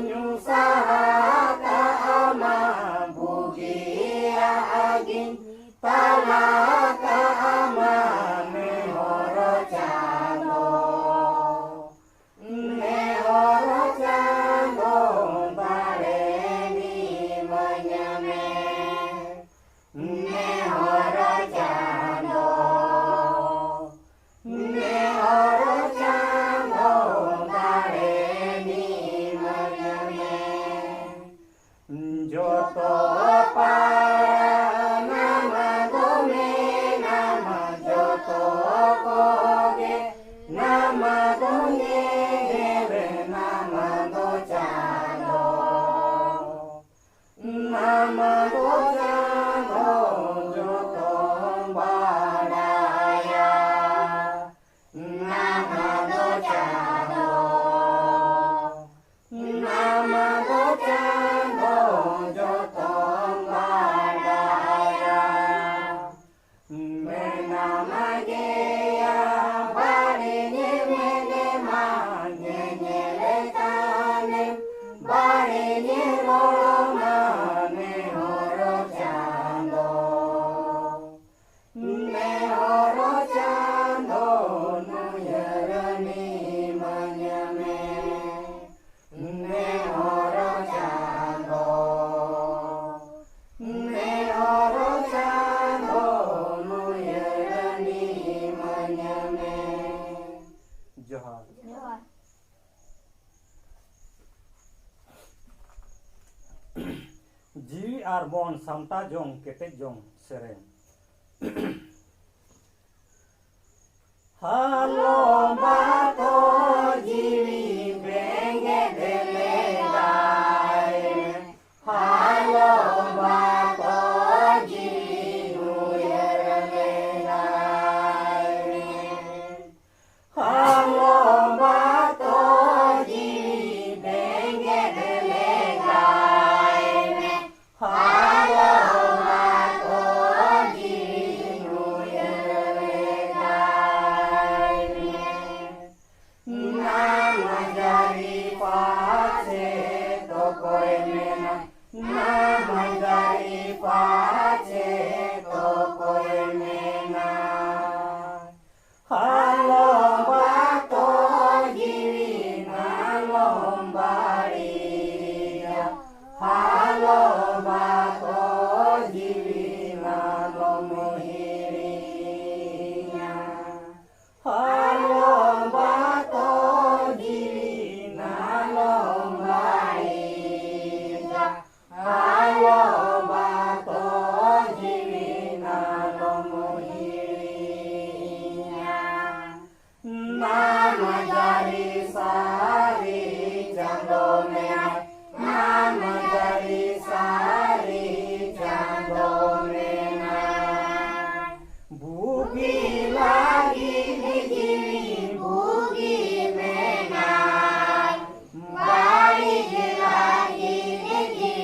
nyusaha ama bugia agin talaka ama nehoro cando bareni menyeme nehoro cando bareni menyeme joto para nama gome nama joto koge nama donge gere nama docando nama docando joto badaya nama docando joto badaya menama geya barene mene manye nyelekane barene romane horo cando nuyerani menyeme nehoro cando nuyerani menyeme Johar. Jiwi arbon samta jong ketek jong sereng halo bato jiwi benge delegai halo bato jiwi nuyerelegai halo bato jiwi benge delegai halo bato jiwi nuyerelegai nama jari pace tokoy mena nama jari pace tokoy mena halo bato jiwi nalombariya halo bato jiwi nalomuhirinya halo bato jiwi nalombariya halo bato jiwi nalomuhirinya nama jari sari cando merah nama jari sari cando merah bugi lagi jiwi bugi menang bari lagi jiwi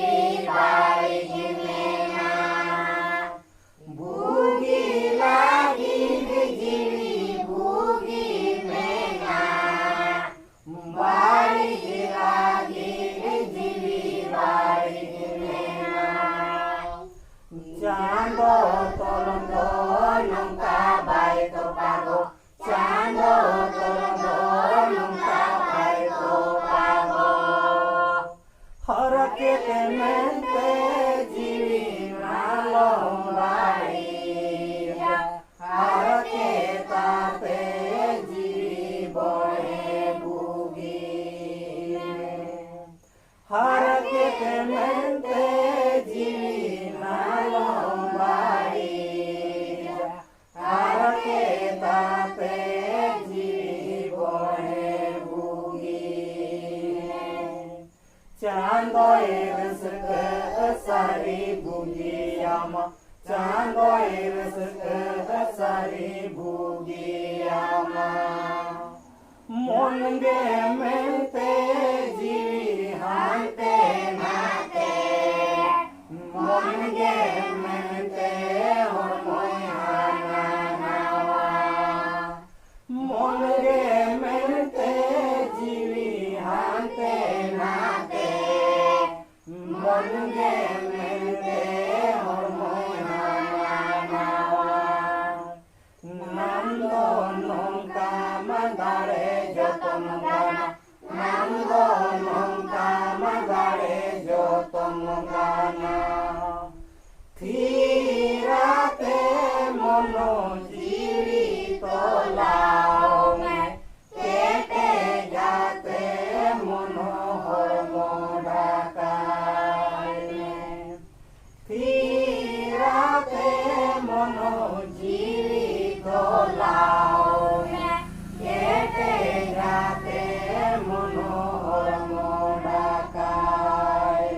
bari menang bugi lagi jiwi bugi menang bari lagi jiwi bari menang cando tolong dolong kabai topago cando tolong dolong kabai topago harakete mente jiwi nalombariya haraketa te jiwi bohe bugi harakete mente jiwi nalombariya haraketa te jiwi bohe bugi cando iris ke sari bugi ama cando iris ke sari bugi ama monge mente jiwi hante mate monge mente hormoi hananawa monge mente jiwi hante mate bonge mende hormona nawa namdo nongka mandare joton gana namdo nongka mandare joton gana thirate mono jiwi tolao me kete jate mono hormo dakai thirate mono jiwi tolao me kete jate mono hormo dakai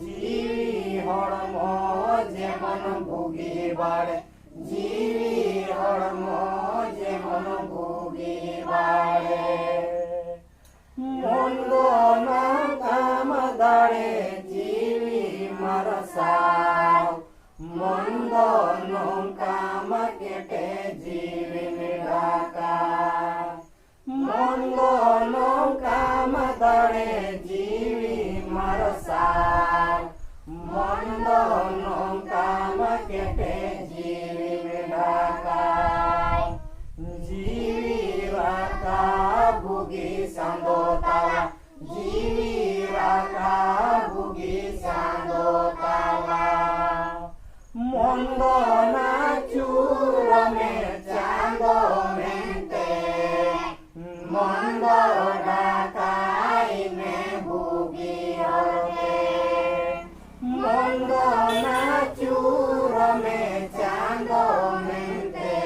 jiwi hormo jemon bhugi bare jiwi hormo jemon bhugi bare mondo na kam dare jiwi marasao mondo no kam kete jiwi nidaka mondo no kam dare jiwi marasao mondo no kam kete jiwi nidaka jiwi raka bugi sandotala jiwi raka bugi sandotala mondo na churo me chando mente mondo dakai me bugi horte mondo na churo me chando mente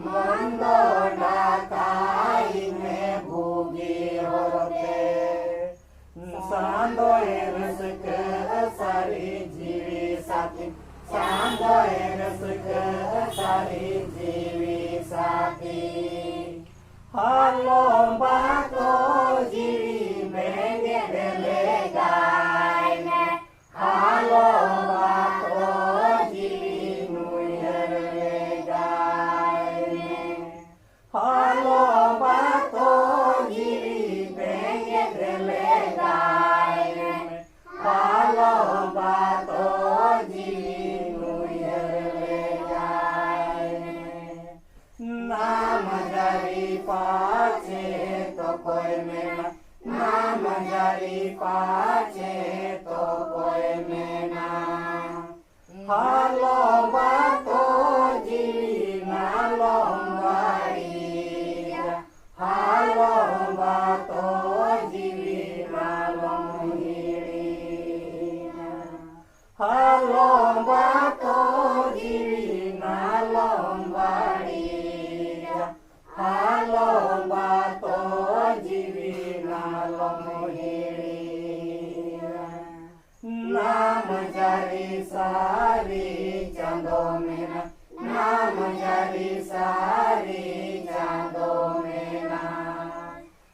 mondo dakai me bugi horte sando erske sari jiwi sati sando erske sari jiwi sati halo bato jiwi menge delegai halo bato jiwi nuyer legai halo bato jiwi menge delegai halo bato jiwi nuyer legai nam jari pace to koi mena nam jari pace to koi mena halo bato jiwi nalong bari halo bato jiwi nalong hiri halo bato jiwi nalong bari halo bato jiwi nalong hiri nam jari sari chando mena nam jari sari chando mena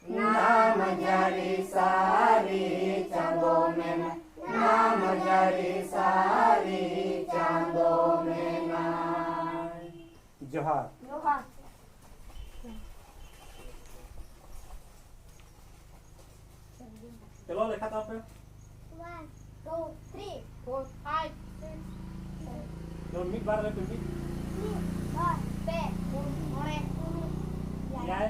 nam jari sari chando mena nam jari sari chando mena जोहार जोहार चलो लिखा था पे 1 2 3 4 5 6 तो मिट बार ले पे 7 8 9 10 11 यार